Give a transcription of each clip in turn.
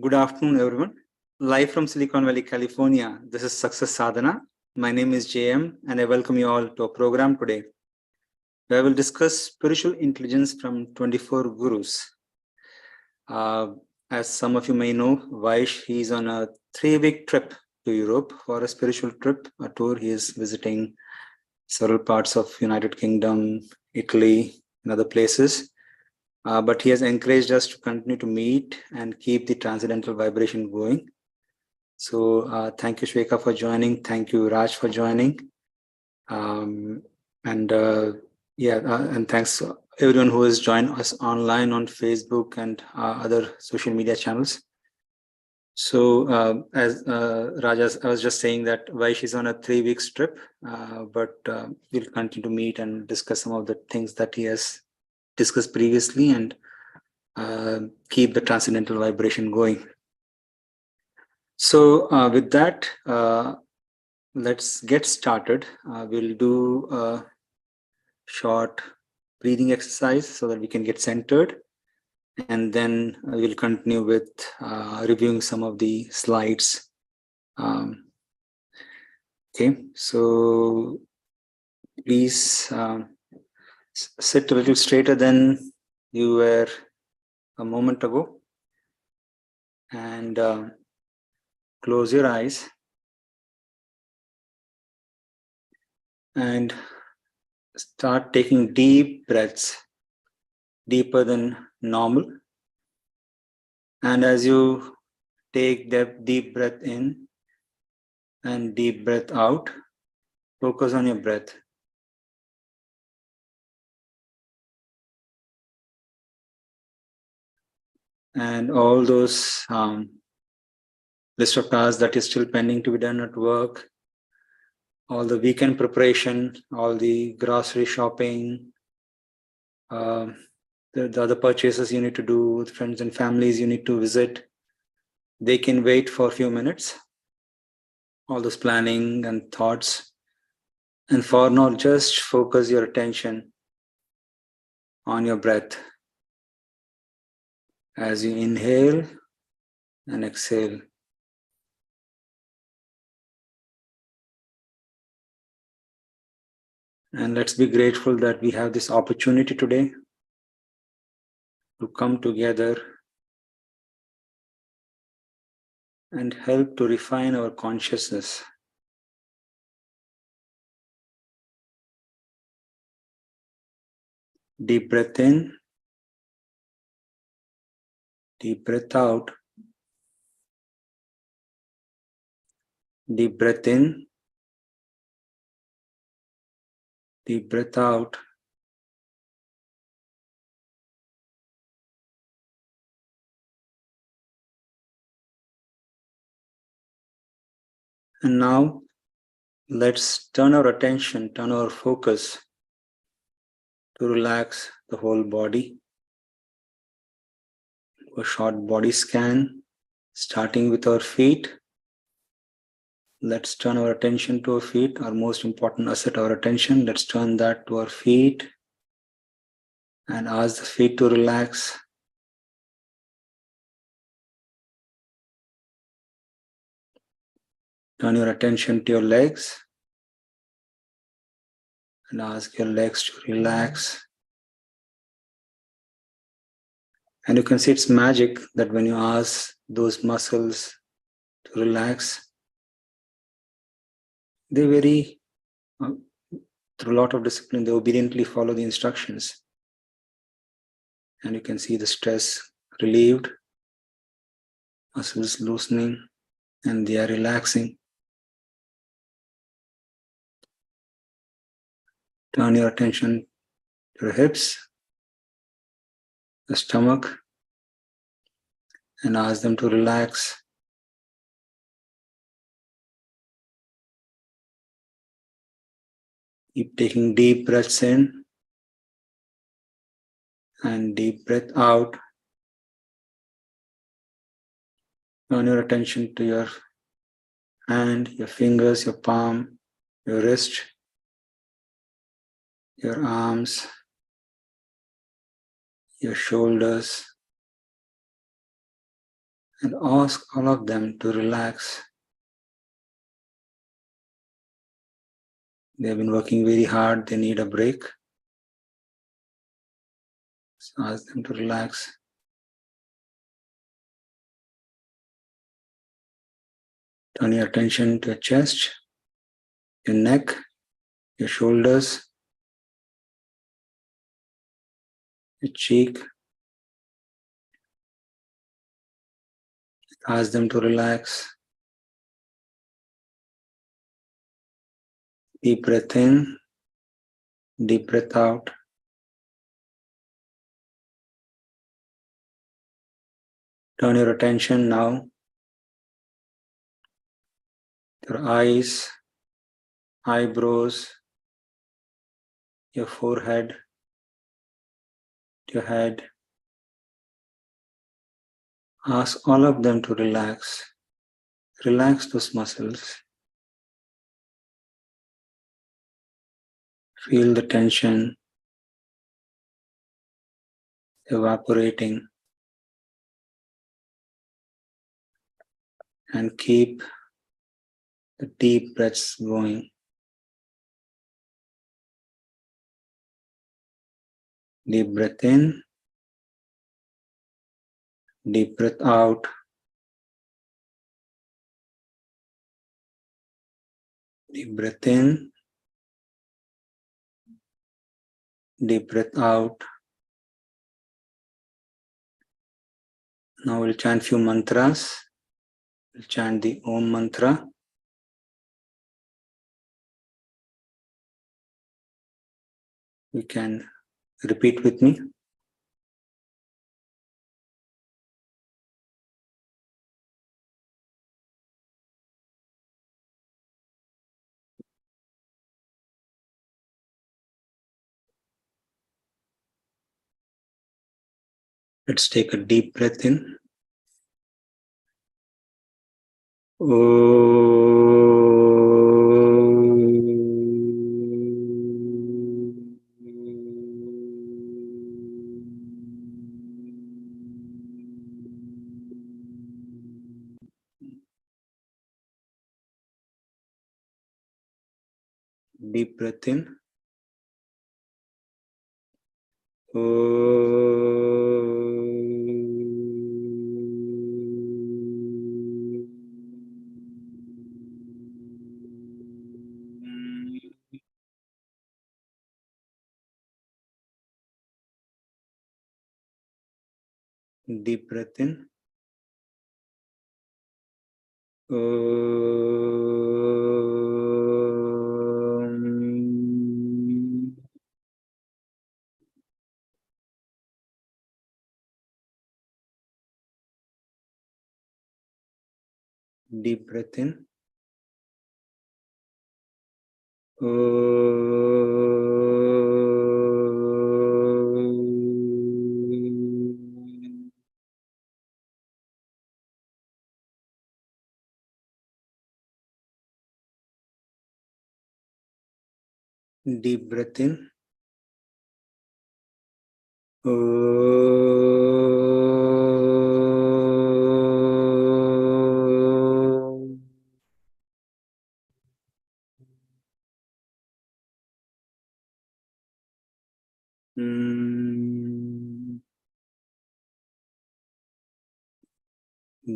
Good afternoon, everyone. Live from Silicon Valley, California, this is Success Sadhana. My name is JM, and I welcome you all to our program today, where we'll discuss spiritual intelligence from 24 gurus. As some of you may know, Vaish, he's on a 3-week trip to Europe for a spiritual trip, a tour. He is visiting several parts of United Kingdom, Italy, and other places. But he has encouraged us to continue to meet and keep the transcendental vibration going. So thank you, Shweka, for joining. Thank you, Raj, for joining. And thanks everyone who has joined us online on Facebook and other social media channels. So as Raj, I was just saying that Vaish is on a 3-week trip, but we'll continue to meet and discuss some of the things that he has discussed previously and keep the transcendental vibration going. So with that, let's get started. We'll do a short breathing exercise so that we can get centered. And then we'll continue with reviewing some of the slides. Okay, so please sit a little straighter than you were a moment ago. And close your eyes. And start taking deep breaths, deeper than normal. And as you take that deep breath in and deep breath out, focus on your breath. And all those list of tasks that is still pending to be done at work, all the weekend preparation, all the grocery shopping, the other purchases you need to do with friends and families you need to visit, they can wait for a few minutes. All those planning and thoughts. And for now, just focus your attention on your breath as you inhale and exhale. And let's be grateful that we have this opportunity today to come together and help to refine our consciousness. Deep breath in, deep breath out, deep breath in, deep breath out. And now, let's turn our attention, turn our focus to relax the whole body. A short body scan, starting with our feet. Let's turn our attention to our feet, our most important asset, our attention. Let's turn that to our feet and ask the feet to relax. Turn your attention to your legs and ask your legs to relax. And you can see it's magic that when you ask those muscles to relax, they vary through a lot of discipline. They obediently follow the instructions. And you can see the stress relieved, muscles loosening, and they are relaxing. Turn your attention to your hips, the stomach, and ask them to relax. Keep taking deep breaths in and deep breath out. Turn your attention to your hand, your fingers, your palm, your wrist, your arms, your shoulders, and ask all of them to relax. They have been working very hard, they need a break. So ask them to relax. Turn your attention to your chest, your neck, your shoulders, your cheek. Ask them to relax. Deep breath in, deep breath out. Turn your attention now to your eyes, eyebrows, your forehead, your head. Ask all of them to relax. Relax those muscles. Feel the tension evaporating, and keep the deep breaths going. Deep breath in, deep breath out. Deep breath in, deep breath out. Now we'll chant few mantras. We'll chant the Om mantra. You can repeat with me. Let's take a deep breath in. Deep breath in. Deep breath in. Deep breath in. Deep breath in.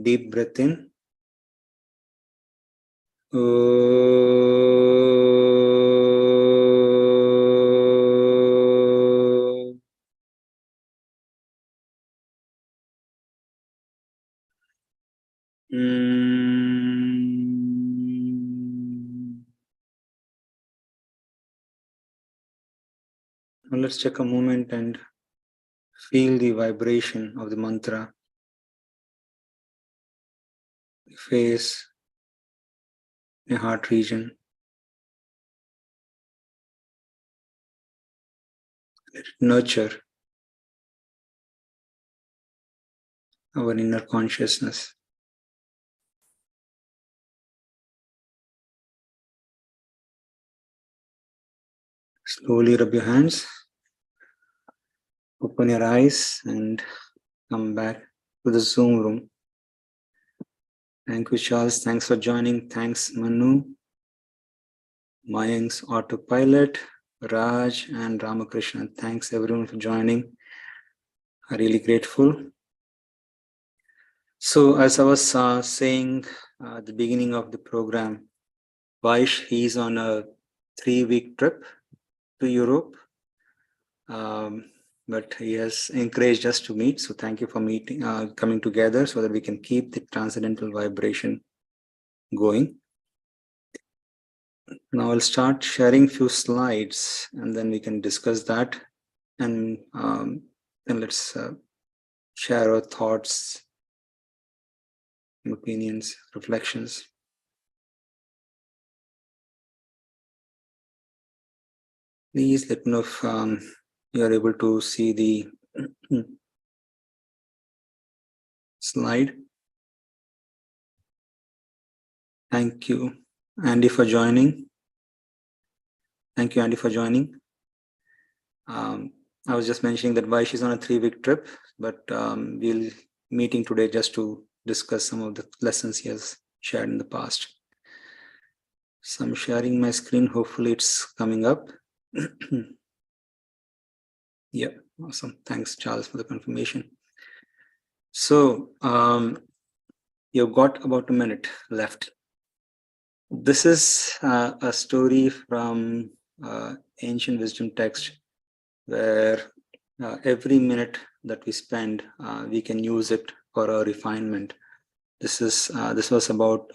Deep breath in. Now let's take a moment and feel the vibration of the mantra. The face, the heart region. Let it nurture our inner consciousness. Slowly rub your hands, open your eyes, and come back to the Zoom room. Thank you, Charles. Thanks for joining. Thanks, Manu, Mayank's Autopilot, Raj, and Ramakrishna. Thanks, everyone, for joining. I'm really grateful. So, as I was saying at the beginning of the program, Vaish, he's on a 3-week trip to Europe. But he has encouraged us to meet. So thank you for meeting, coming together so that we can keep the transcendental vibration going. Now I'll start sharing few slides and then we can discuss that. And then let's share our thoughts, opinions, reflections. Please let me know if you are able to see the slide. Thank you, Andy, for joining. Thank you, Andy, for joining. I was just mentioning that Vaish is on a 3-week trip, but we'll meeting today just to discuss some of the lessons he has shared in the past. So I'm sharing my screen. Hopefully it's coming up. Yeah, awesome. Thanks, Charles, for the confirmation. So you've got about a minute left. This is a story from ancient wisdom text where every minute that we spend, we can use it for our refinement. This was about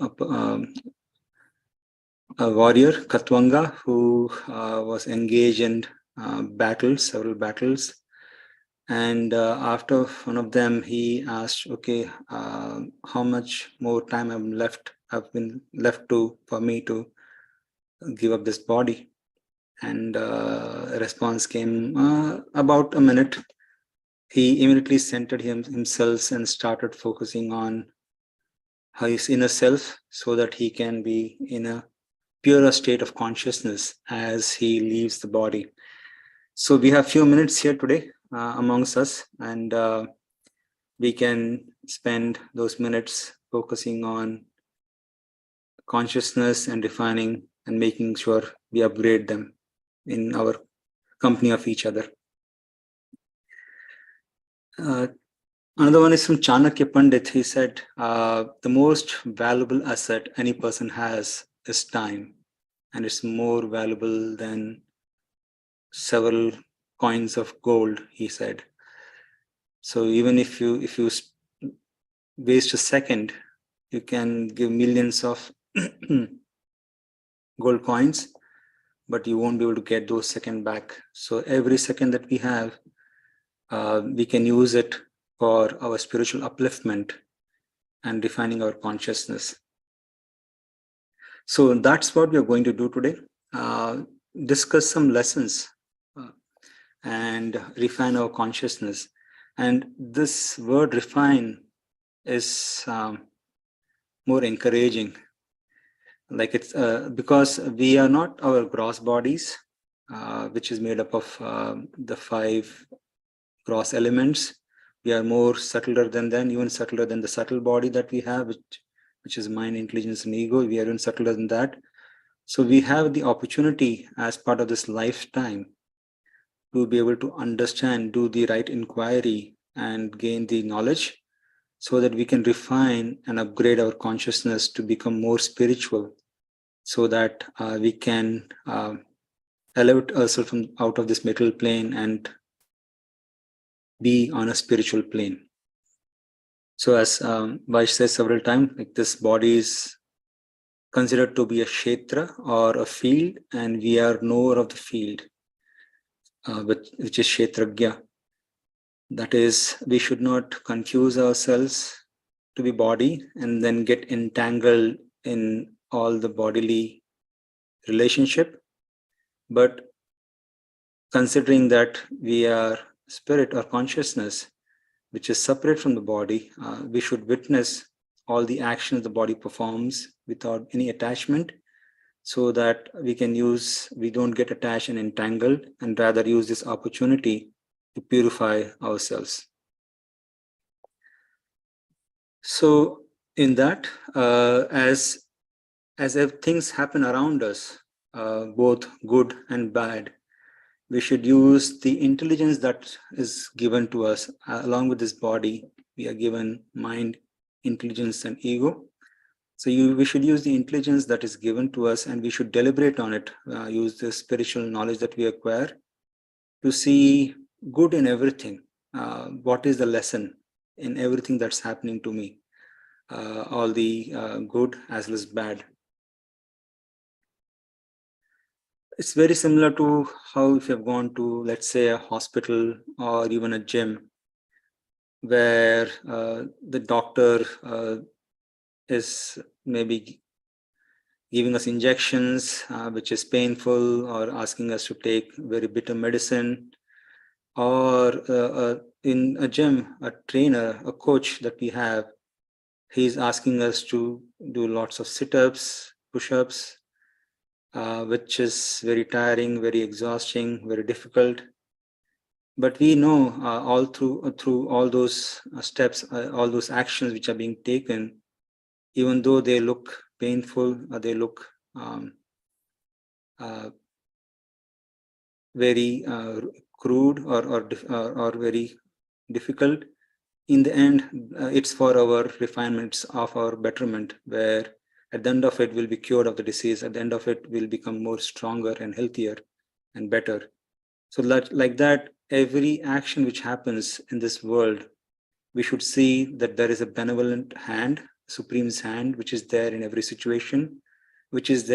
a warrior, Katwanga, who was engaged in several battles. And after one of them, he asked, okay, how much more time have been left for me to give up this body? And a response came, about a minute. He immediately centered himself and started focusing on his inner self so that he can be in a purer state of consciousness as he leaves the body. So we have few minutes here today amongst us, and we can spend those minutes focusing on consciousness and refining and making sure we upgrade them in our company of each other. Another one is from Chanakya Pandit. He said, the most valuable asset any person has is time, and it's more valuable than several coins of gold, he said. So even if you waste a second, you can give millions of gold coins, but you won't be able to get those seconds back. So every second that we have, we can use it for our spiritual upliftment and refining our consciousness. So that's what we are going to do today. Discuss some lessons and refine our consciousness. And this word refine is more encouraging. Like it's because we are not our gross bodies, which is made up of the 5 gross elements. We are more subtler than them, even subtler than the subtle body that we have, which is mind, intelligence, and ego. We are even subtler than that. So we have the opportunity as part of this lifetime to be able to understand, do the right inquiry, and gain the knowledge so that we can refine and upgrade our consciousness to become more spiritual, so that we can elevate ourselves out of this material plane and be on a spiritual plane. So as Vaish says several times, like this body is considered to be a kshetra or a field, and we are knower of the field, which is kshetragya. That is, we should not confuse ourselves to be body and then get entangled in all the bodily relationship, but considering that we are spirit or consciousness, which is separate from the body, we should witness all the actions the body performs without any attachment, so that we don't get attached and entangled, and rather use this opportunity to purify ourselves. So in that, as if things happen around us, both good and bad, we should use the intelligence that is given to us. Along with this body, we are given mind, intelligence, and ego. So we should use the intelligence that is given to us, and we should deliberate on it, use the spiritual knowledge that we acquire to see good in everything. What is the lesson in everything that's happening to me? All the good as well as bad. It's very similar to how if you've gone to, let's say, a hospital or even a gym, where the doctor is maybe giving us injections, which is painful, or asking us to take very bitter medicine, or in a gym, a trainer, a coach that we have, he's asking us to do lots of sit-ups, push-ups, which is very tiring, very exhausting, very difficult. But we know all through all those steps, all those actions which are being taken, even though they look painful, or they look very crude or very difficult, in the end, it's for our refinements of our betterment, where at the end of it, we'll be cured of the disease. At the end of it, we'll become more stronger and healthier and better. So like that, every action which happens in this world, we should see that there is a benevolent hand, Supreme's hand, which is there in every situation, which is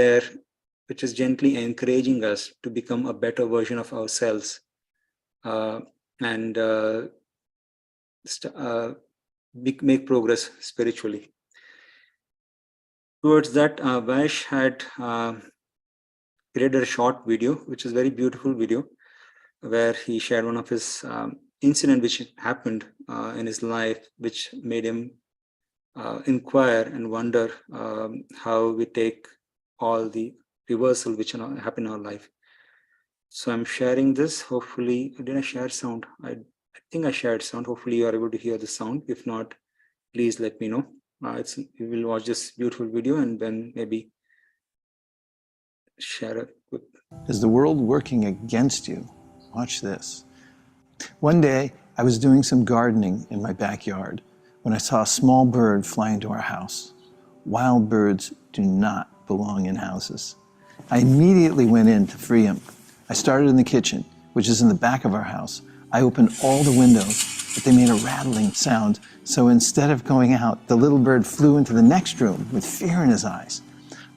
gently encouraging us to become a better version of ourselves, and make progress spiritually. Towards that, Vash had created a short video, which is a very beautiful video, where he shared one of his incident which happened in his life, which made him inquire and wonder how we take all the reversal which happen in our life. So I'm sharing this. Hopefully, did I share sound? I think I shared sound. Hopefully you are able to hear the sound. If not, please let me know. We will watch this beautiful video and then maybe share it with. Is the world working against you? Watch this. One day, I was doing some gardening in my backyard when I saw a small bird fly into our house. Wild birds do not belong in houses. I immediately went in to free him. I started in the kitchen, which is in the back of our house. I opened all the windows, but they made a rattling sound. So instead of going out, the little bird flew into the next room with fear in his eyes.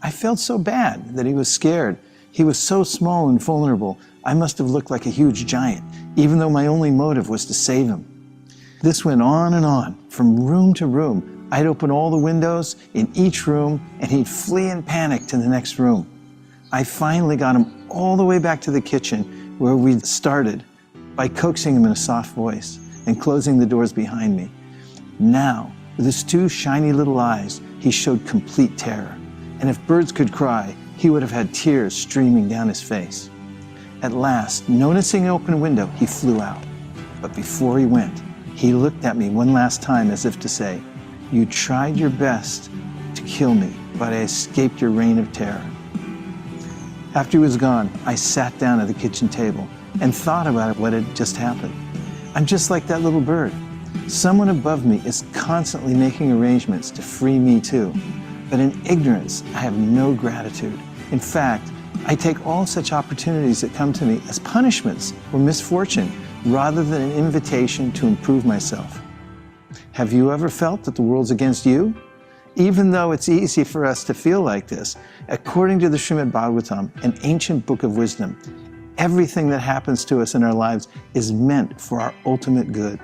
I felt so bad that he was scared. He was so small and vulnerable. I must have looked like a huge giant, even though my only motive was to save him. This went on and on, from room to room. I'd open all the windows in each room, and he'd flee in panic to the next room. I finally got him all the way back to the kitchen where we'd started by coaxing him in a soft voice and closing the doors behind me. Now, with his two shiny little eyes, he showed complete terror. And if birds could cry, he would have had tears streaming down his face. At last, noticing an open window, he flew out. But before he went, he looked at me one last time as if to say, "You tried your best to kill me, but I escaped your reign of terror." After he was gone, I sat down at the kitchen table and thought about what had just happened. I'm just like that little bird. Someone above me is constantly making arrangements to free me too. But in ignorance, I have no gratitude. In fact, I take all such opportunities that come to me as punishments or misfortune rather than an invitation to improve myself. Have you ever felt that the world's against you? Even though it's easy for us to feel like this, according to the Srimad Bhagavatam, an ancient book of wisdom, everything that happens to us in our lives is meant for our ultimate good.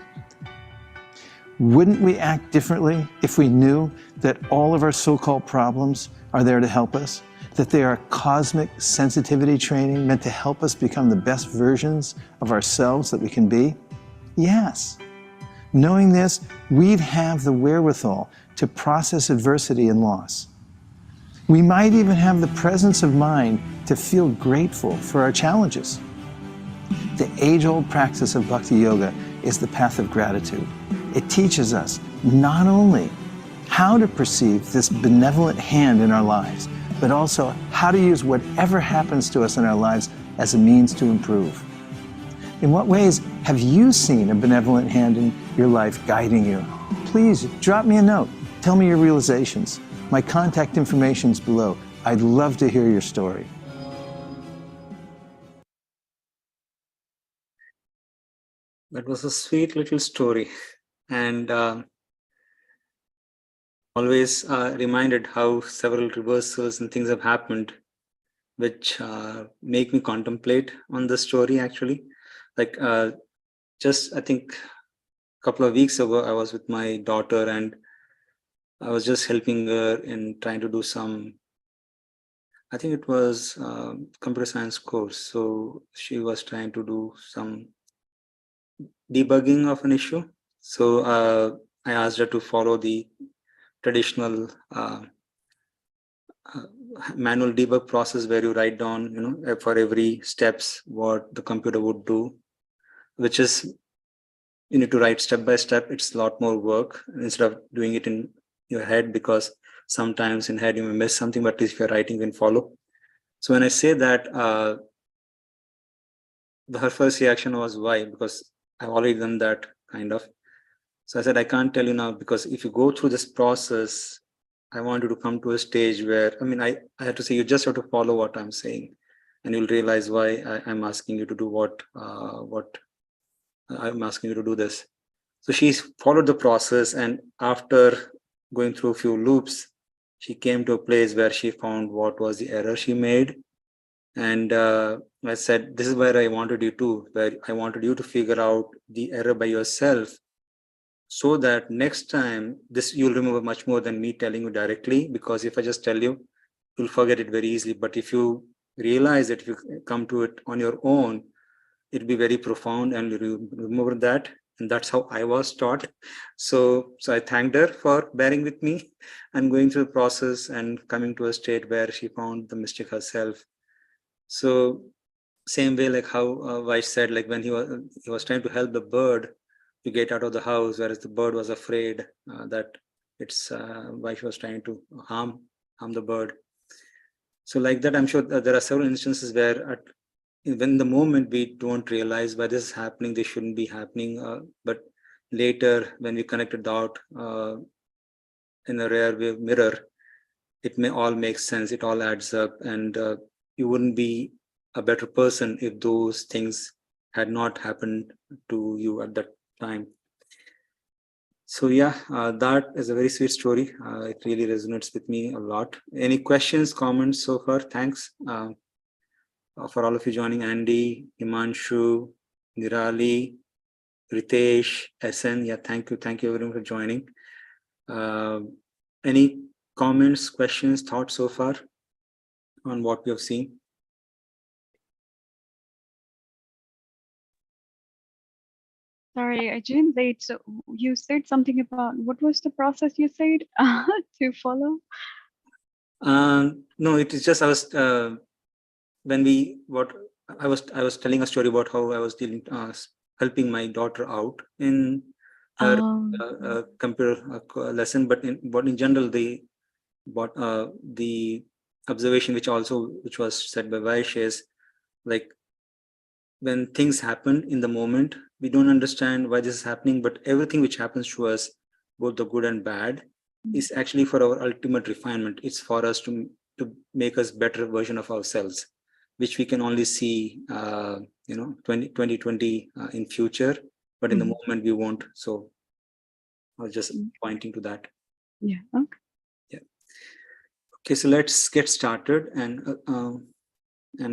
Wouldn't we act differently if we knew that all of our so-called problems are there to help us? That they are cosmic sensitivity training meant to help us become the best versions of ourselves that we can be? Yes. Knowing this, we'd have the wherewithal to process adversity and loss. We might even have the presence of mind to feel grateful for our challenges. The age-old practice of Bhakti Yoga is the path of gratitude. It teaches us not only how to perceive this benevolent hand in our lives, but also how to use whatever happens to us in our lives as a means to improve. In what ways have you seen a benevolent hand in your life guiding you? Please drop me a note. Tell me your realizations. My contact information is below. I'd love to hear your story. That was a sweet little story, and always reminded how several reversals and things have happened, which make me contemplate on the story. Actually, like just I think a couple of weeks ago, I was with my daughter, and I was just helping her in trying to do some. I think it was computer science course. So she was trying to do some debugging of an issue. So I asked her to follow the traditional manual debug process where you write down, for every steps what the computer would do, which is you need to write step by step. It's a lot more work instead of doing it in your head, because sometimes in head you may miss something, but if you're writing, you can follow. So when I say that, her first reaction was, why? Because I've already done that, kind of. So I said, I can't tell you now, because if you go through this process, I want you to come to a stage where, I had to say, you just have to follow what I'm saying, and you'll realize why I'm asking you to do what I'm asking you to do this. So she's followed the process, and after going through a few loops, she came to a place where she found what was the error she made. And I said, this is where I wanted you to, where I wanted you to figure out the error by yourself, so that next time this you'll remember much more than me telling you directly, because if I just tell you, you'll forget it very easily. But if you realize that, if you come to it on your own, it'll be very profound and you remember that. And that's how I was taught. So I thanked her for bearing with me and going through the process and coming to a state where she found the mistake herself. So same way, like how Vaish said, like when he was trying to help the bird to get out of the house, whereas the bird was afraid that it's Vaish was trying to harm the bird. So like that, I'm sure there are several instances where when the moment we don't realize why this is happening, this shouldn't be happening, but later when we connect a dot in a rear view mirror, it may all make sense, it all adds up, and you wouldn't be a better person if those things had not happened to you at that time. So yeah, that is a very sweet story. It really resonates with me a lot. Any questions, comments so far? Thanks for all of you joining. Andy, Himanshu, Nirali, Ritesh, SN. Yeah, thank you everyone for joining. Any comments, questions, thoughts so far on what we have seen? Sorry, I joined late. So you said something about, what was the process you said to follow? No, it is just I was I was telling a story about how I was helping my daughter out in her computer lesson, but in general the observation which was said by Vaish is, like, when things happen in the moment, we don't understand why this is happening, but everything which happens to us, both the good and bad, is actually for our ultimate refinement. It's for us to make us better version of ourselves, which we can only see 2020 in future, but in the moment we won't. So I was just pointing to that. Yeah. Okay. Yeah. Okay, so let's get started, and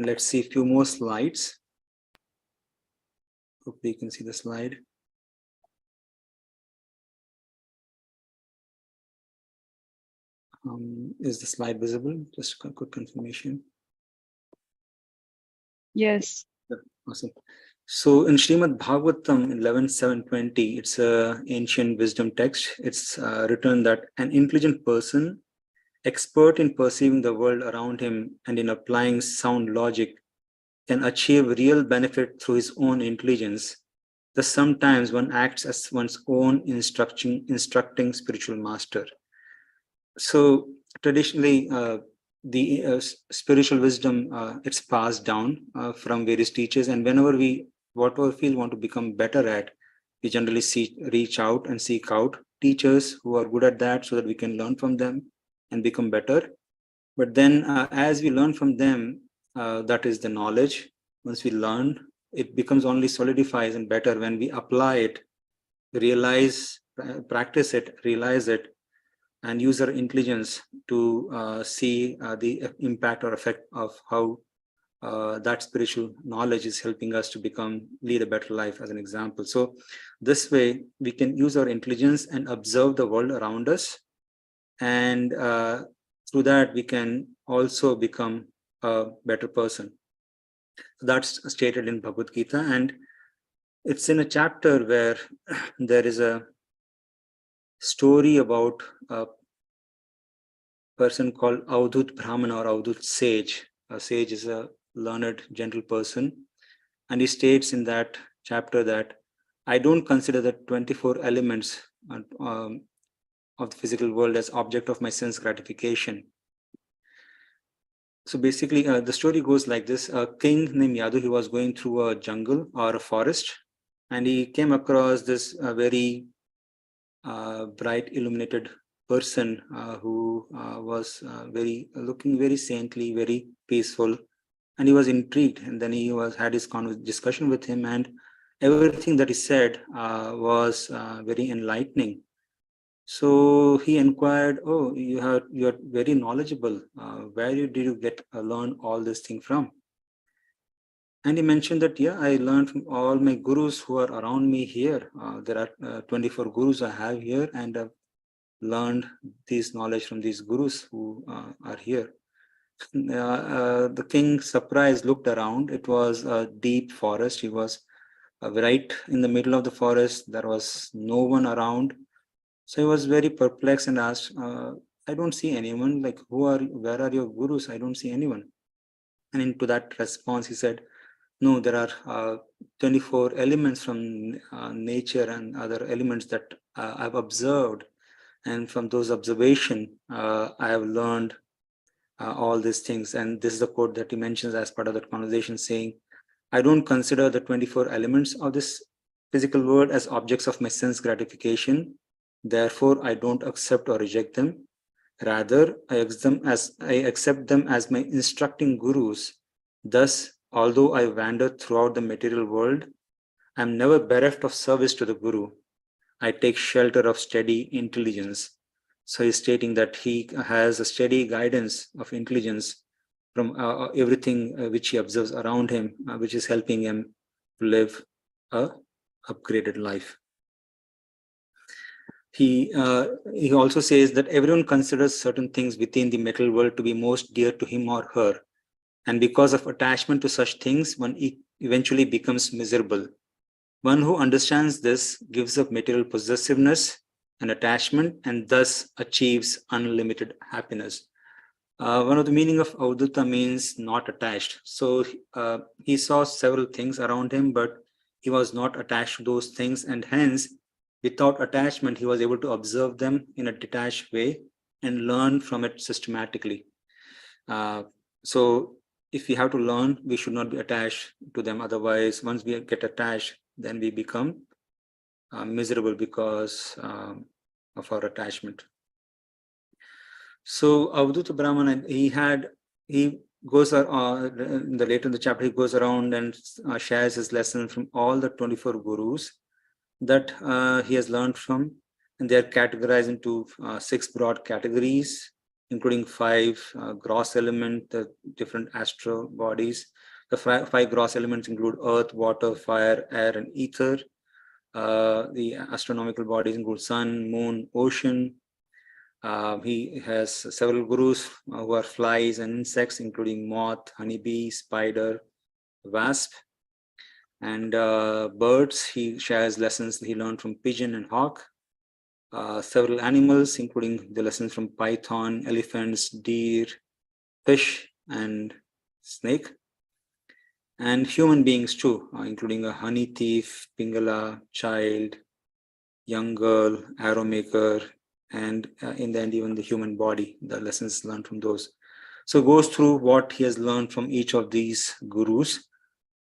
let's see a few more slides. Hopefully you can see the slide. Is the slide visible? Just a quick confirmation. Yes. Awesome. So in Srimad Bhagavatam 11.7.20, it's an ancient wisdom text. It's written that an intelligent person, expert in perceiving the world around him and in applying sound logic, can achieve real benefit through his own intelligence. Thus sometimes one acts as one's own instructing spiritual master. So traditionally, the spiritual wisdom, it's passed down from various teachers, and whenever we, whatever field want to become better at, we generally reach out and seek out teachers who are good at that, so that we can learn from them and become better. But then, as we learn from them, that is the knowledge. Once we learn, it becomes only solidifies and better when we apply it, realize, practice it, realize it, and use our intelligence to see the impact or effect of how that spiritual knowledge is helping us to lead a better life, as an example. So this way we can use our intelligence and observe the world around us, and through that we can also become a better person. That's stated in Bhagavad Gita, and it's in a chapter where there is a story about a person called Avadhut Brahman or Avadhut sage. A sage is a learned, gentle person, and he states in that chapter that I don't consider the 24 elements of the physical world as object of my sense gratification. So basically, the story goes like this. A king named Yadu, he was going through a jungle or a forest, and he came across this very bright, illuminated person who was looking very saintly, very peaceful, and he was intrigued. And then he had his discussion with him, and everything that he said was very enlightening. So he inquired, "Oh, you're very knowledgeable. Where did you learn all this thing from?" And he mentioned that, yeah, I learned from all my gurus who are around me here. There are 24 gurus I have here, and I've learned this knowledge from these gurus who are here. The king, surprised, looked around. It was a deep forest. He was right in the middle of the forest. There was no one around. So he was very perplexed and asked, I don't see anyone. Like, where are your gurus? I don't see anyone. And into that response, he said, no, there are 24 elements from nature and other elements that I've observed. And from those observation, I have learned all these things. And this is the quote that he mentions as part of that conversation, saying, I don't consider the 24 elements of this physical world as objects of my sense gratification. Therefore, I don't accept or reject them. Rather, I accept them as my instructing gurus. Thus, although I wander throughout the material world, I am never bereft of service to the guru. I take shelter of steady intelligence. So he's stating that he has a steady guidance of intelligence from everything which he observes around him, which is helping him to live a upgraded life. He also says that everyone considers certain things within the material world to be most dear to him or her, and because of attachment to such things, one eventually becomes miserable. One who understands this gives up material possessiveness and attachment, and thus achieves unlimited happiness. One of the meaning of Avadhuta means not attached. So he saw several things around him, but he was not attached to those things, and hence, without attachment, he was able to observe them in a detached way and learn from it systematically. So if we have to learn, we should not be attached to them. Otherwise, once we get attached, then we become miserable because of our attachment. So Avadhuta Brahman, he goes later in the chapter, he goes around and shares his lesson from all the 24 gurus that he has learned from, and they are categorized into 6 broad categories, including 5 gross elements, the different astral bodies. The 5 gross elements include earth, water, fire, air, and ether. The astronomical bodies include sun, moon, ocean. He has several gurus who are flies and insects, including moth, honeybee, spider, wasp. And birds, he shares lessons he learned from pigeon and hawk. Several animals, including the lessons from python, elephants, deer, fish, and snake. And human beings too, including a honey thief, pingala, child, young girl, arrow maker, and in the end, even the human body, the lessons learned from those. So goes through what he has learned from each of these gurus.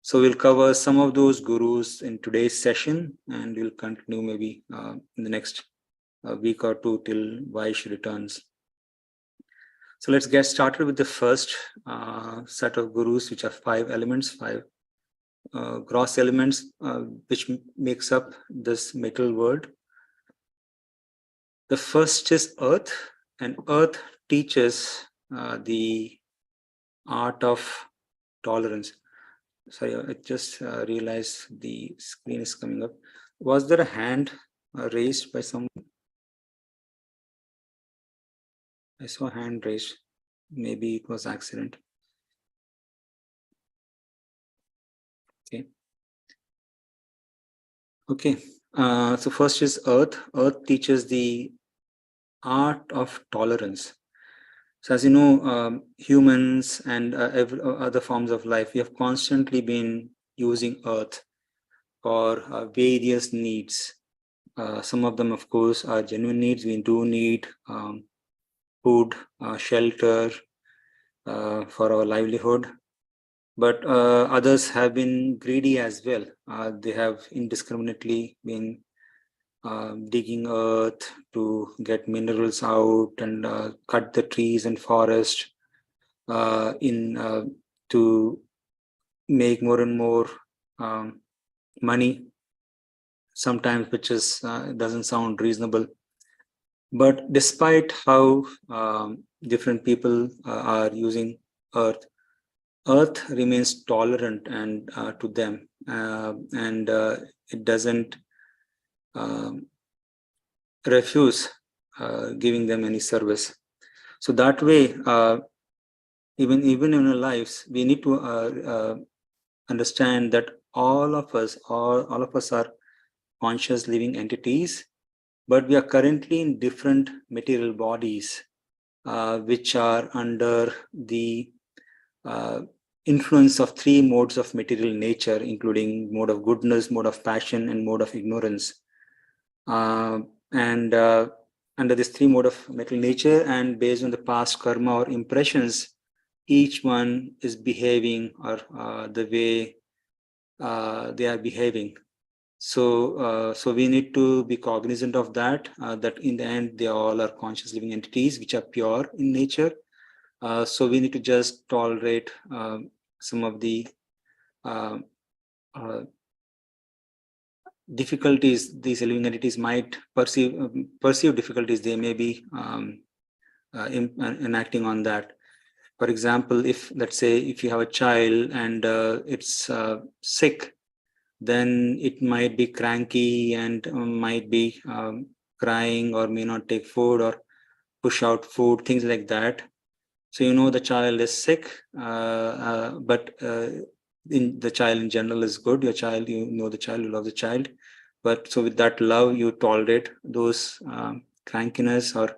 So we'll cover some of those gurus in today's session, and we'll continue maybe in the next week or two till Vaish returns. So let's get started with the first set of gurus, which are 5 elements, 5 gross elements, which makes up this material world. The first is earth, and earth teaches the art of tolerance. Sorry, I just realized the screen is coming up. Was there a hand raised by someone? I saw a hand raised. Maybe it was accident. Okay. Okay. So first is earth. Earth teaches the art of tolerance. So as you know, humans and other forms of life, we have constantly been using earth for various needs. Some of them, of course, are genuine needs. We do need food, shelter for our livelihood. But others have been greedy as well. They have indiscriminately been digging earth to get minerals out and cut the trees and forest to make more and more money, sometimes which is doesn't sound reasonable. But despite how different people are using earth, earth remains tolerant and to them, and it doesn't refuse giving them any service. So that way, even in our lives, we need to understand that all of us are conscious living entities, but we are currently in different material bodies, which are under the influence of 3 modes of material nature, including mode of goodness, mode of passion, and mode of ignorance. And under this 3 mode of material nature, and based on the past karma or impressions, each one is behaving or the way they are behaving. So we need to be cognizant of that, that in the end, they all are conscious living entities, which are pure in nature. So we need to just tolerate some of the difficulties these living entities might perceive difficulties. They may be enacting on that. For example, if let's say if you have a child and it's sick, then it might be cranky and might be crying or may not take food or push out food, things like that. So you know the child is sick, but the child in general is good. Your child, you know the child, you love the child. But so with that love, you tolerate those crankiness or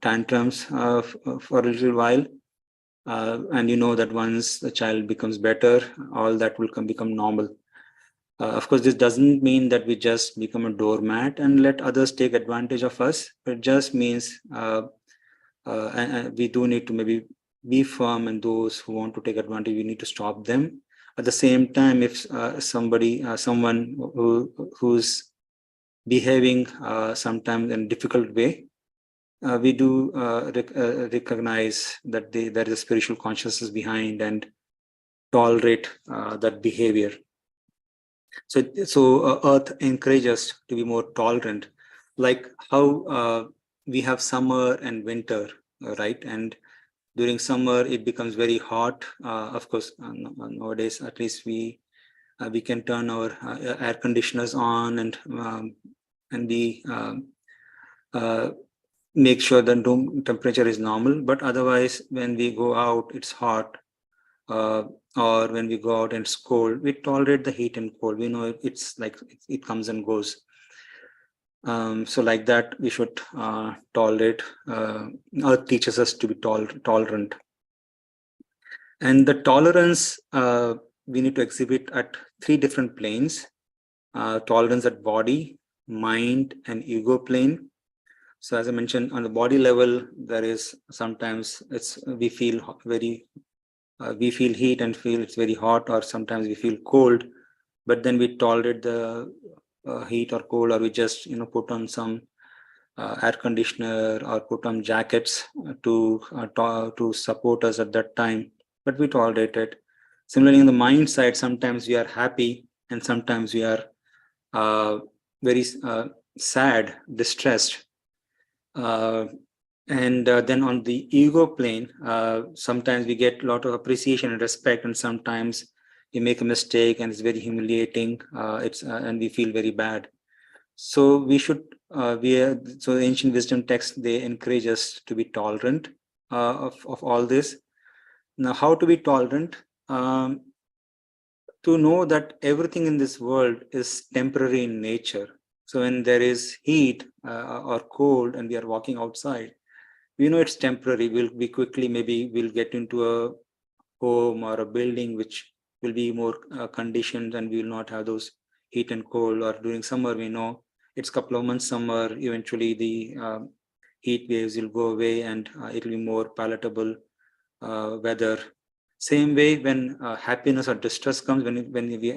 tantrums for a little while. And you know that once the child becomes better, all that will become normal. Of course, this doesn't mean that we just become a doormat and let others take advantage of us. But it just means and we do need to maybe be firm, and those who want to take advantage, we need to stop them. At the same time, if someone who's behaving sometimes in a difficult way, we do recognize that there is a spiritual consciousness behind and tolerate that behavior. So Earth encourages us to be more tolerant, like how we have summer and winter, right? And during summer, it becomes very hot. Of course, nowadays, at least we can turn our air conditioners on and we make sure the room temperature is normal. But otherwise, when we go out, it's hot. Or when we go out and it's cold, we tolerate the heat and cold. We know it's like it comes and goes. So like that, we should tolerate. Earth teaches us to be tolerant. And the tolerance we need to exhibit at 3 different planes. Tolerance at body, mind, and ego plane. So as I mentioned, on the body level, there is sometimes we feel we feel heat and feel it's very hot, or sometimes we feel cold, but then we tolerate the heat or cold, or we just put on some air conditioner or put on jackets to support us at that time, but we tolerate it. Similarly, in the mind side, sometimes we are happy and sometimes we are very sad, distressed. And then on the ego plane, sometimes we get a lot of appreciation and respect, and sometimes we make a mistake and it's very humiliating. And we feel very bad. So we should so the ancient wisdom texts, they encourage us to be tolerant of all this. Now, how to be tolerant? To know that everything in this world is temporary in nature. So when there is heat or cold and we are walking outside, we know it's temporary. We'll get into a home or a building which will be more conditioned, and we will not have those heat and cold. Or during summer, we know it's a couple of months summer, eventually the heat waves will go away and it will be more palatable weather. Same way, when happiness or distress comes, we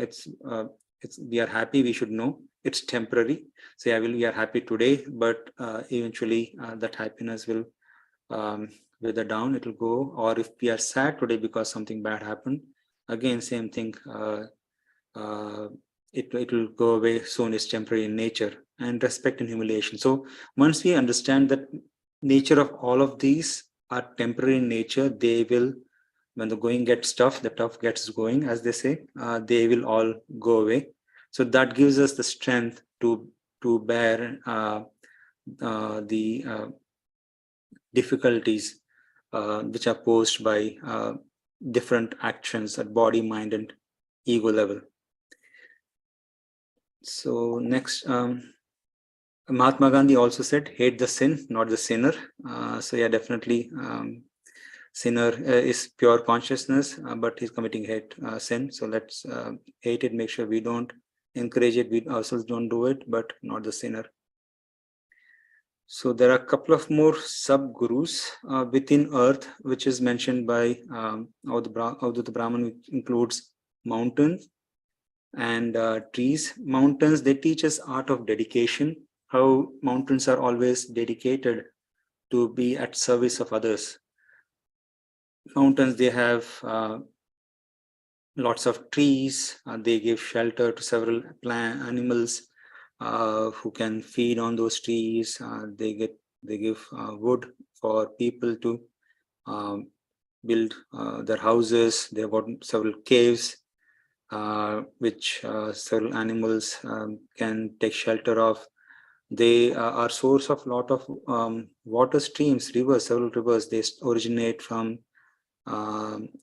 are happy, we should know it's temporary. So we are happy today, but eventually that happiness will wither down, it will go. Or if we are sad today because something bad happened, again, same thing, it will go away soon. It's temporary in nature. And respect and humiliation. So once we understand that nature of all of these are temporary in nature, they will, when the going gets tough, the tough gets going, as they say, they will all go away. So that gives us the strength to bear the difficulties which are posed by different actions at body, mind, and ego level. So next, Mahatma Gandhi also said, hate the sin, not the sinner. So yeah, definitely sinner is pure consciousness, but he's committing sin. So let's hate it, make sure we don't encourage it, we ourselves don't do it, but not the sinner. So there are a couple of more sub-gurus within earth, which is mentioned by Avadhuta Brahman, which includes mountains and trees. Mountains, they teach us art of dedication, how mountains are always dedicated to be at service of others. Mountains, they have lots of trees, they give shelter to several animals who can feed on those trees. They give wood for people to build their houses. They have got several caves which several animals can take shelter of. They are source of lot of water streams, rivers, several rivers. They originate from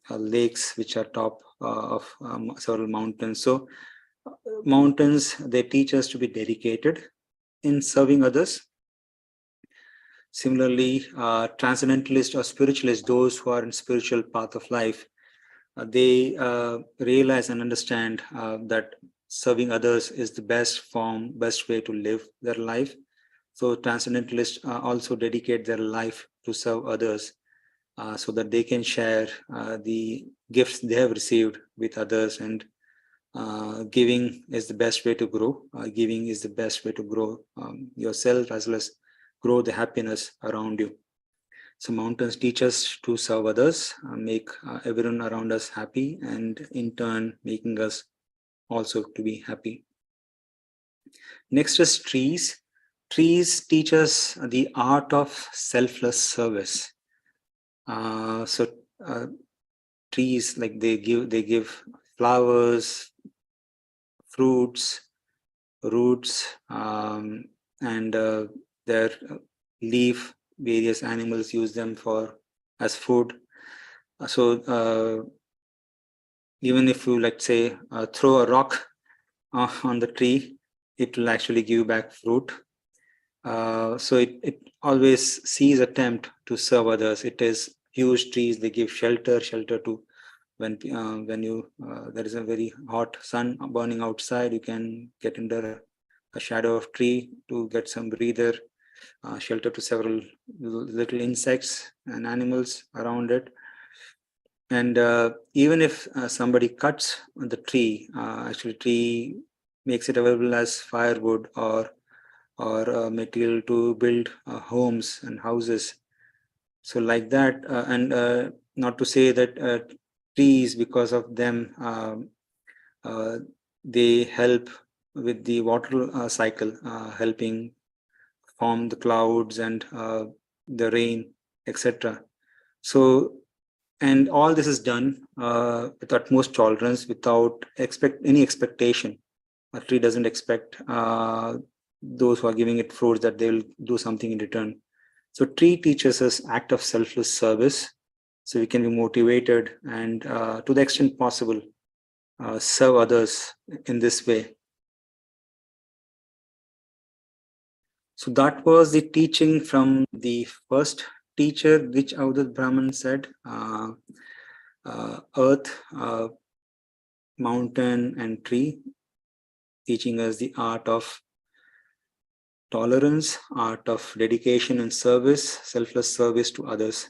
lakes which are top of several mountains. So mountains, they teach us to be dedicated in serving others. Similarly, transcendentalists or spiritualists, those who are in spiritual path of life, they realize and understand that serving others is the best way to live their life. So transcendentalists also dedicate their life to serve others so that they can share the gifts they have received with others. And giving is the best way to grow. Giving is the best way to grow yourself, as well as grow the happiness around you. So mountains teach us to serve others, make everyone around us happy, and in turn making us also to be happy. Next is trees. Trees teach us the art of selfless service. Trees, like they give flowers, fruits, roots, and their leaf. Various animals use them as food. So even if you, let's say, throw a rock on the tree, it will actually give back fruit. So it always sees attempt to serve others. It is huge trees. They give shelter to when you there is a very hot sun burning outside. You can get under a shadow of tree to get some breather. shelter to several little insects and animals around it. And even if somebody cuts the tree, actually tree makes it available as firewood or material to build homes and houses. So like that, and not to say that trees, because of them, they help with the water cycle, helping form the clouds and the rain, etc. So, and all this is done with utmost tolerance, without any expectation. A tree doesn't expect those who are giving it fruits that they'll do something in return. So tree teaches us act of selfless service, so we can be motivated and to the extent possible serve others in this way. So that was the teaching from the first teacher, which Avadut Brahman said, earth, mountain and tree, teaching us the art of tolerance, art of dedication and service, selfless service to others.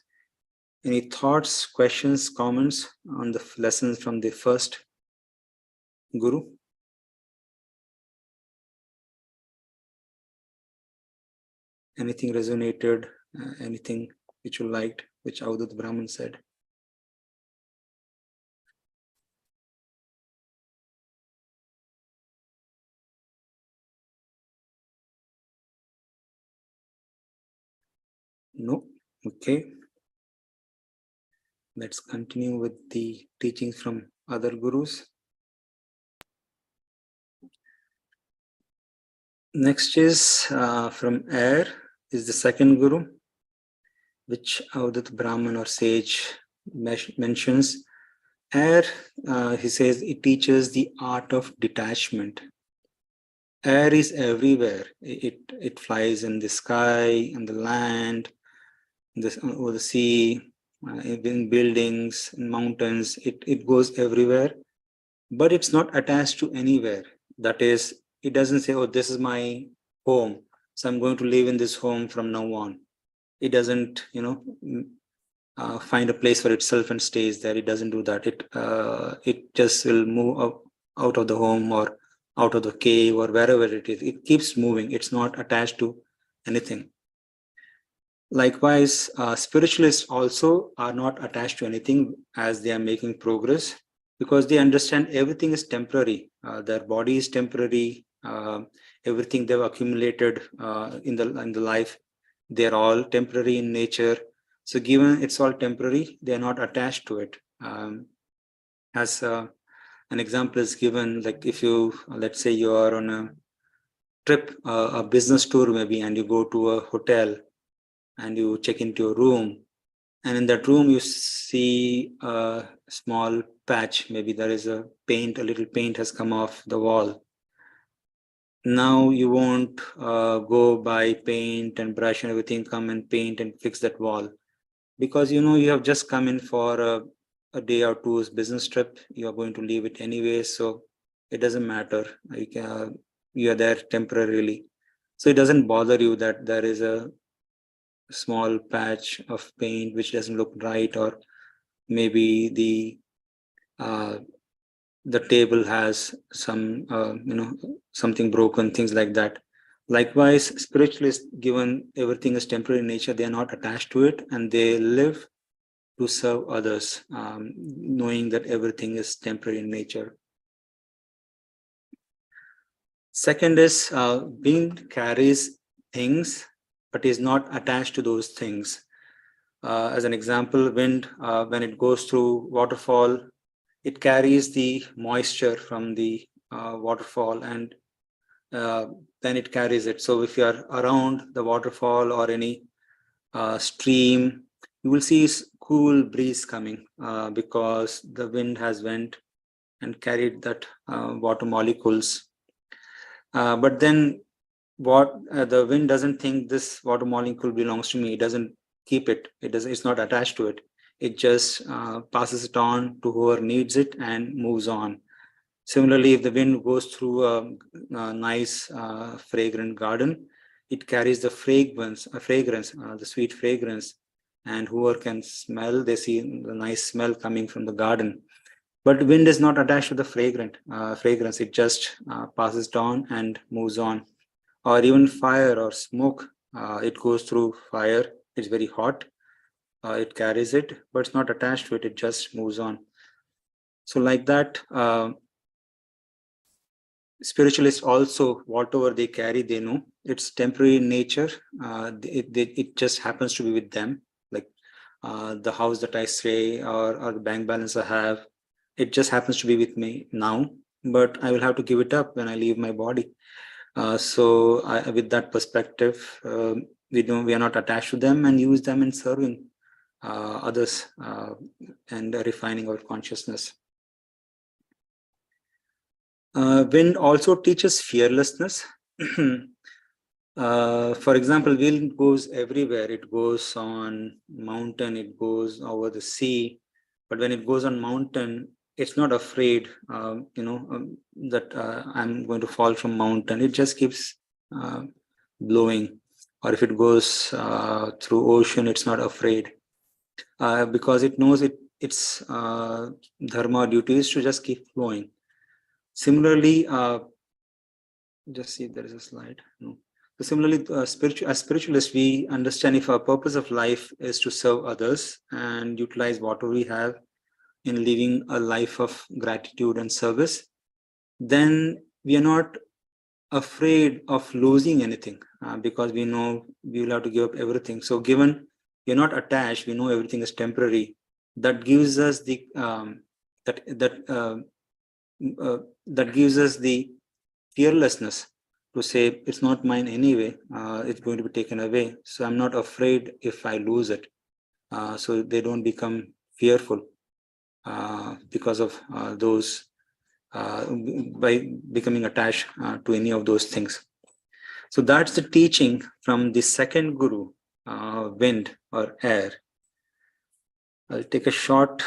Any thoughts, questions, comments on the lessons from the first Guru? Anything resonated, anything which you liked, which Avadut Brahman said? No? Okay. Let's continue with the teachings from other gurus. Next is from air, is the second guru, which Avadut Brahman or sage mentions. Air, he says, it teaches the art of detachment. Air is everywhere. It flies in the sky, in the land, over the sea, in buildings, in mountains. It goes everywhere, but it's not attached to anywhere. That is, it doesn't say, oh, this is my home, so I'm going to live in this home from now on. It doesn't, find a place for itself and stays there. It doesn't do that. It just will move out of the home or out of the cave or wherever it is. It keeps moving. It's not attached to anything. Likewise, spiritualists also are not attached to anything as they are making progress, because they understand everything is temporary. Their body is temporary. Everything they've accumulated in the life, they're all temporary in nature. So given it's all temporary, they're not attached to it. As an example is given, like if you, let's say you are on a trip, a business tour maybe, and you go to a hotel and you check into your room, and in that room you see a small patch, maybe there is a little paint has come off the wall. Now you won't go buy paint and brush and everything, come and paint and fix that wall, because you have just come in for a day or two's business trip. You are going to leave it anyway, so it doesn't matter. You are there temporarily, so it doesn't bother you that there is a small patch of paint which doesn't look right, or maybe the table has some something broken, things like that. Likewise, spiritualists, given everything is temporary in nature, they are not attached to it, and they live to serve others, knowing that everything is temporary in nature. Second is wind carries things but is not attached to those things. As an example, wind, when it goes through waterfall, it carries the moisture from the waterfall, and then it carries it. So if you are around the waterfall or any stream, you will see cool breeze coming because the wind has went and carried that water molecules. But then the wind doesn't think this water molecule belongs to me. It doesn't keep it. It's not attached to it. It just passes it on to whoever needs it and moves on. Similarly, if the wind goes through a nice fragrant garden, it carries the fragrance, the sweet fragrance, and whoever can smell, they see the nice smell coming from the garden. But wind is not attached to the fragrance. It just passes down and moves on. Or even fire or smoke, it goes through fire. It's very hot. It carries it, but it's not attached to it. It just moves on. So like that, spiritualists also, whatever they carry, they know it's temporary in nature. It just happens to be with them. Like the house that I stay, or the bank balance I have, it just happens to be with me now, but I will have to give it up when I leave my body. With that perspective, we are not attached to them and use them in serving others and refining our consciousness. Wind also teaches fearlessness. For example, wind goes everywhere. It goes on mountain, it goes over the sea. But when it goes on mountain, it's not afraid, that I'm going to fall from mountain. It just keeps blowing. Or if it goes through ocean, it's not afraid because it knows its dharma duty is to just keep flowing. Similarly, just see if there is a slide. No. So similarly, as spiritualists, we understand if our purpose of life is to serve others and utilize what we have in living a life of gratitude and service, then we are not afraid of losing anything because we know we will have to give up everything. So given we're not attached, we know everything is temporary. That gives us the that gives us the fearlessness to say it's not mine anyway. It's going to be taken away. So I'm not afraid if I lose it. So they don't become fearful because of those, by becoming attached to any of those things. So that's the teaching from the second guru, wind or air. I'll take a short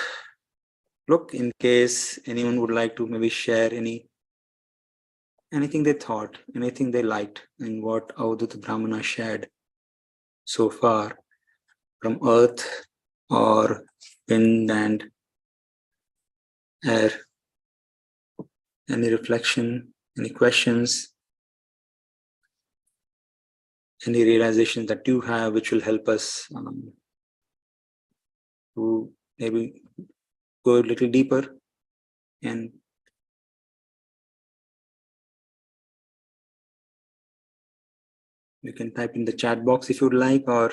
look in case anyone would like to maybe share anything they thought, anything they liked in what Avadhuta Brahmana shared so far from earth or wind and air. Any reflection, any questions, any realization that you have which will help us to maybe go a little deeper. And you can type in the chat box if you'd like, or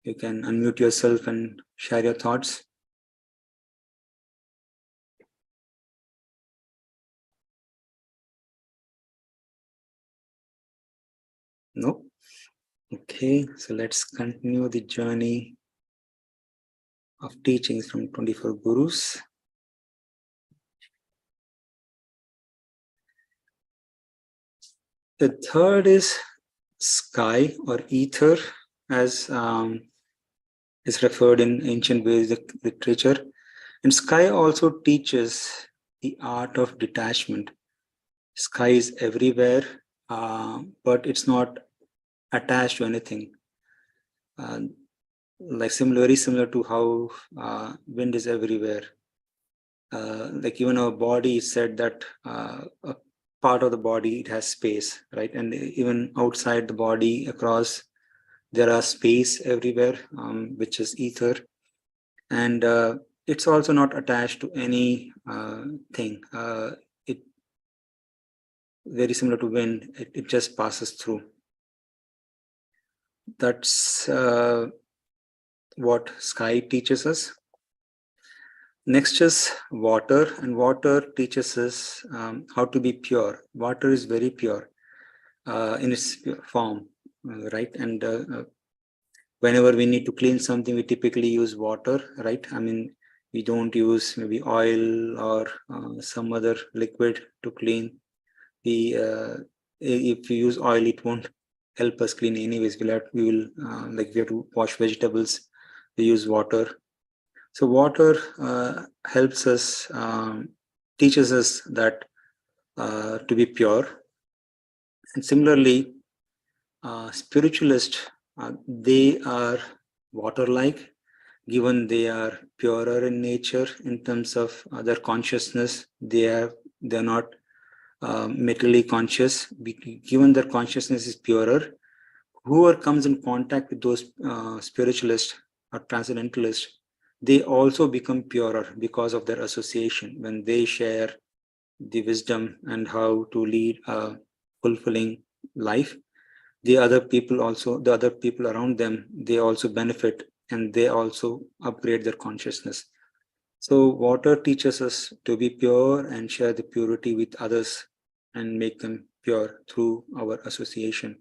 you can unmute yourself and share your thoughts. No? Okay, so let's continue the journey of teachings from 24 gurus. The third is sky or ether, as is referred in ancient Vedic literature. And sky also teaches the art of detachment. Sky is everywhere, but it's not attached to anything. Very similar to how wind is everywhere. Like even our body is said that a part of the body, it has space, right? And even outside the body, across, there are space everywhere, which is ether. And it's also not attached to any thing. It very similar to wind, it just passes through. That's what sky teaches us. Next is water, and water teaches us how to be pure. Water is very pure in its form, right? And whenever we need to clean something, we typically use water, right? I mean, we don't use maybe oil or some other liquid to clean. If we use oil, it won't help us clean anyways. We have to wash vegetables, we use water. So water helps us, teaches us that to be pure. And similarly, Spiritualists, they are water-like, given they are purer in nature in terms of their consciousness. They're not materially conscious. Given their consciousness is purer, whoever comes in contact with those spiritualists or transcendentalists, they also become purer because of their association. When they share the wisdom and how to lead a fulfilling life, the other people around them, they also benefit and they also upgrade their consciousness. So water teaches us to be pure and share the purity with others and make them pure through our association.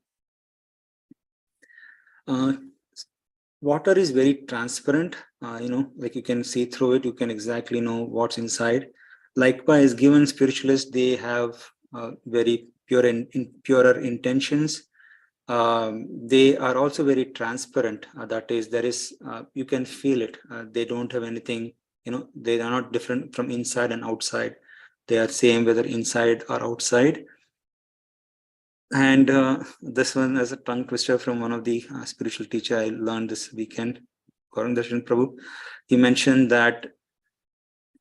Water is very transparent, like you can see through it, you can exactly know what's inside. Likewise, given spiritualists, they have very pure and purer intentions. They are also very transparent. That is, there is, you can feel it. They don't have anything, they are not different from inside and outside. They are same whether inside or outside. And this one as a tongue twister from one of the spiritual teacher I learned this weekend, Gaurang Darshan Prabhu. He mentioned that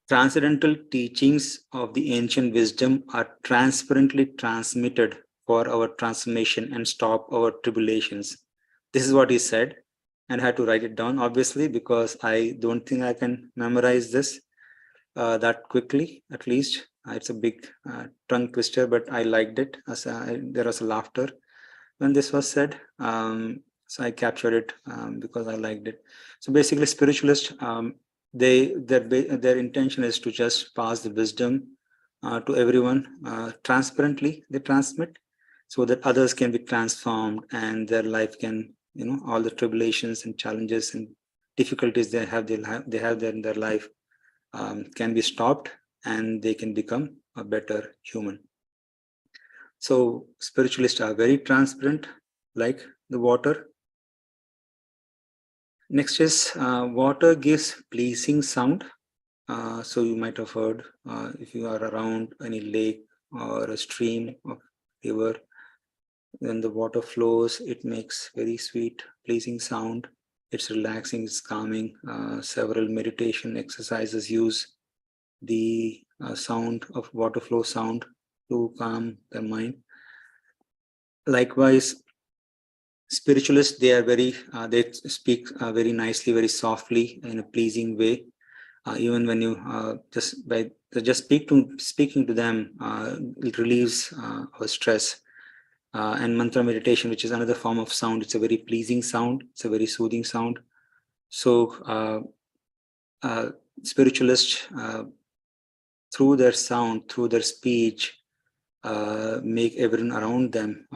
transcendental teachings of the ancient wisdom are transparently transmitted for our transformation and stop our tribulations. This is what he said, and I had to write it down, obviously, because I don't think I can memorize this that quickly, at least. It's a big tongue twister, but I liked it. There was a laughter when this was said. So I captured it because I liked it. So basically, spiritualists, their intention is to just pass the wisdom to everyone transparently. They transmit so that others can be transformed and their life can, all the tribulations and challenges and difficulties they have in their life can be stopped and they can become a better human. So spiritualists are very transparent, like the water. Next is water gives pleasing sound. So you might have heard if you are around any lake or a stream or river, when the water flows, it makes very sweet, pleasing sound. It's relaxing, it's calming. Several meditation exercises use the sound of water flow sound to calm their mind. Likewise, spiritualists, they are very, they speak very nicely, very softly in a pleasing way. Even when you just speaking to them, it relieves our stress. And mantra meditation, which is another form of sound, it's a very pleasing sound. It's a very soothing sound. So spiritualists, through their sound, through their speech, make everyone around them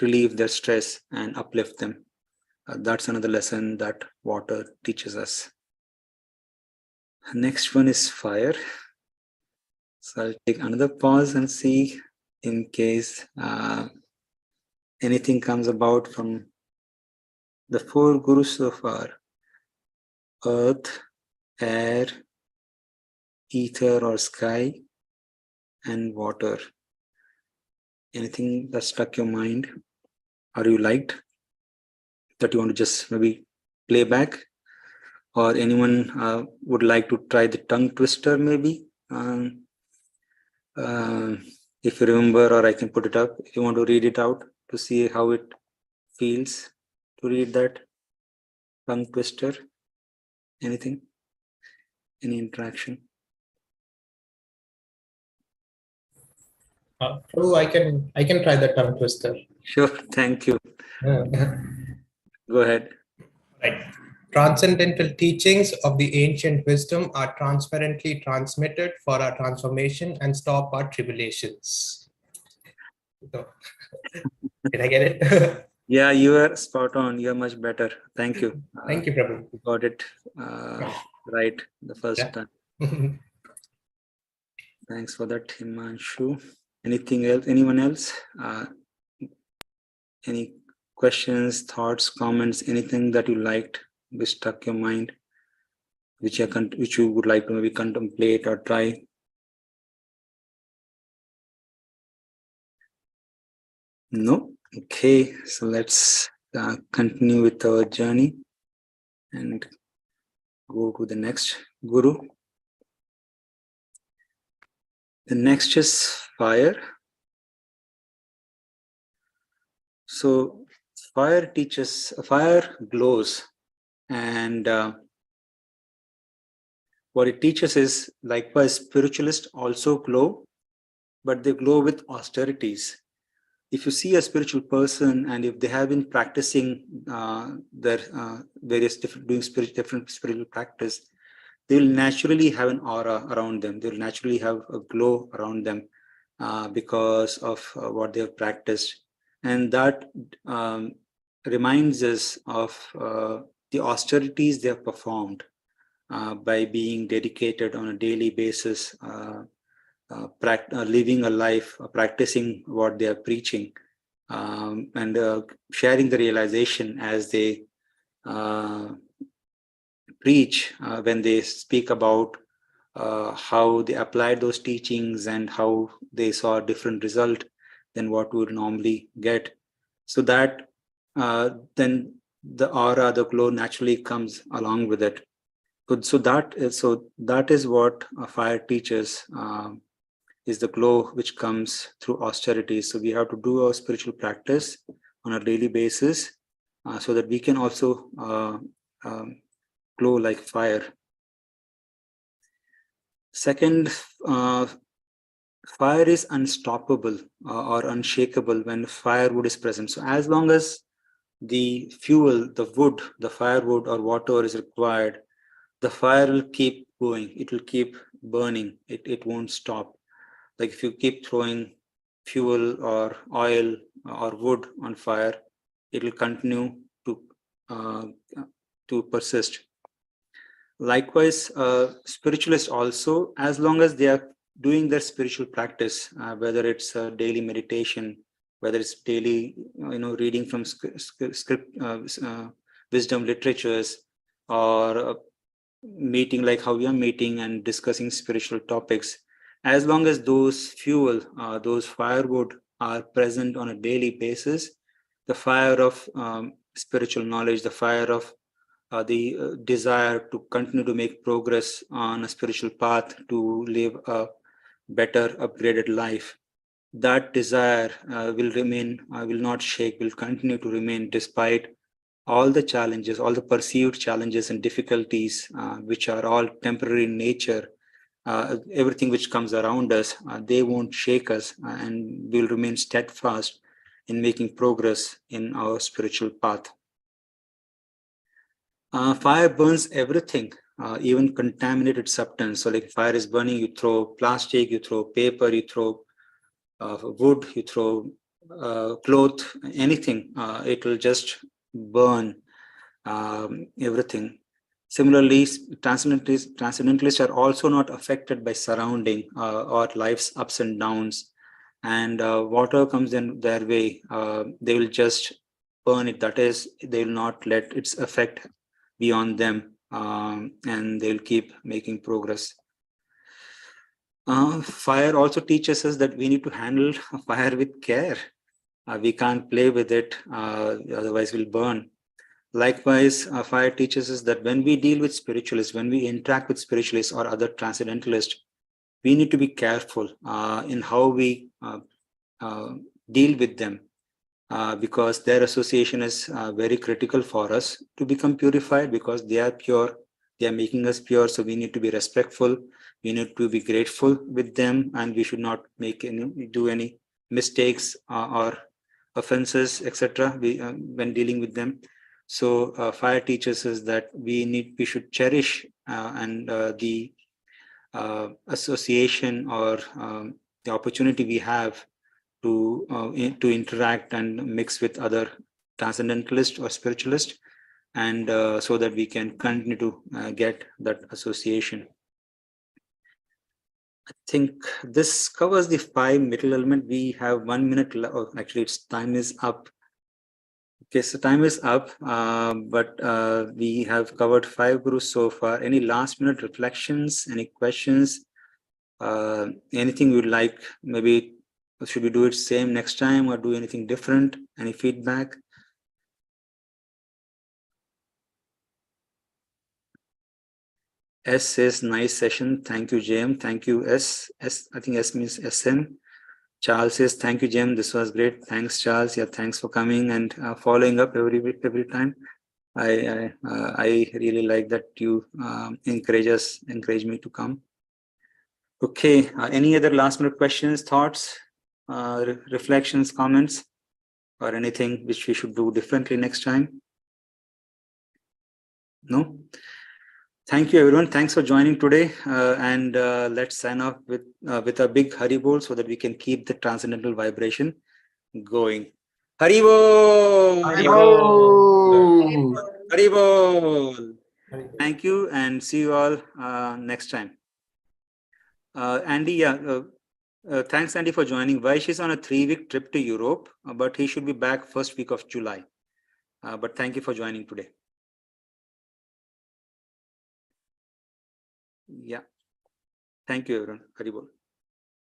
relieve their stress and uplift them. That's another lesson that water teaches us. Next one is fire. So I'll take another pause and see in case anything comes about from the four gurus so far: earth, air, ether or sky, and water. Anything that struck your mind or you liked that you want to just maybe play back? Or anyone would like to try the tongue twister maybe? If you remember, or I can put it up, if you want to read it out to see how it feels to read that tongue twister. Anything? Any interaction? Prabhu, I can try the tongue twister. Sure, thank you. Go ahead. Right. Transcendental teachings of the ancient wisdom are transparently transmitted for our transformation and stop our tribulations. So, did I get it? Yeah, you are spot on. You are much better. Thank you. Thank you, Prabhu. You got it right the first time. Thanks for that, Himanshu. Anything else? Anyone else? Any questions, thoughts, comments, anything that you liked, which struck your mind, which you would like to maybe contemplate or try? No. Okay, so let's continue with our journey and go to the next guru. The next is fire. So fire glows, and what it teaches is, likewise, spiritualists also glow, but they glow with austerities. If you see a spiritual person, and if they have been practicing their various different spiritual practice, they will naturally have an aura around them. They will naturally have a glow around them because of what they have practiced. And that reminds us of the austerities they have performed by being dedicated on a daily basis, living a life, practicing what they are preaching, and sharing the realization as they preach, when they speak about how they applied those teachings and how they saw a different result than what we would normally get. So that then the aura, the glow naturally comes along with it. So that is what fire teaches, is the glow which comes through austerity. So we have to do our spiritual practice on a daily basis so that we can also glow like fire. Second, fire is unstoppable or unshakable when firewood is present. So as long as the fuel, the wood, the firewood or whatever is required, the fire will keep going. It will keep burning. It won't stop. Like if you keep throwing fuel or oil or wood on fire, it will continue to persist. Likewise, spiritualists also, as long as they are doing their spiritual practice, whether it's daily meditation, whether it's daily, reading from script, wisdom literatures, or meeting like how we are meeting and discussing spiritual topics, as long as those fuel, those firewood are present on a daily basis, the fire of spiritual knowledge, the fire of the desire to continue to make progress on a spiritual path, to live a better, upgraded life, that desire will remain, will not shake, will continue to remain despite all the challenges, all the perceived challenges and difficulties, which are all temporary in nature. Everything which comes around us, they won't shake us, and we'll remain steadfast in making progress in our spiritual path. Fire burns everything, even contaminated substance. So like fire is burning, you throw plastic, you throw paper, you throw wood, you throw cloth, anything, it will just burn everything. Similarly, transcendentalists are also not affected by surrounding or life's ups and downs. And whatever comes in their way, they will just burn it. That is, they will not let its effect beyond them, and they'll keep making progress. Fire also teaches us that we need to handle fire with care. We can't play with it, otherwise we'll burn. Likewise, fire teaches us that when we deal with spiritualists, when we interact with spiritualists or other transcendentalists, we need to be careful in how we deal with them, because their association is very critical for us to become purified, because they are pure, they are making us pure. So we need to be respectful, we need to be grateful with them, and we should not do any mistakes or offenses, etc. When dealing with them. So fire teaches us that we should cherish and the association or the opportunity we have to interact and mix with other transcendentalists or spiritualists, and so that we can continue to get that association. I think this covers the 5 middle element. We have 1 minute left. Oh, actually, time is up. Okay, so time is up, but we have covered 5 gurus so far. Any last minute reflections, any questions, anything you'd like maybe Should we do it same next time or do anything different? Any feedback? S says nice session. Thank you, JM. Thank you, S. I think S means SN. Charles says thank you, JM. This was great. Thanks, Charles. Yeah, thanks for coming and following up every time. I really like that you encourage me to come. Okay. Any other last minute questions, thoughts, reflections, comments, or anything which we should do differently next time? No. Thank you, everyone. Thanks for joining today. And let's sign off with a big Haribol so that we can keep the transcendental vibration going. Haribol! Haribol! Haribol! Thank you, and see you all next time. Andy, thanks, Andy, for joining. Vaish is on a 3-week trip to Europe, but he should be back first week of July. But thank you for joining today. Yeah. Thank you, everyone. Haribol.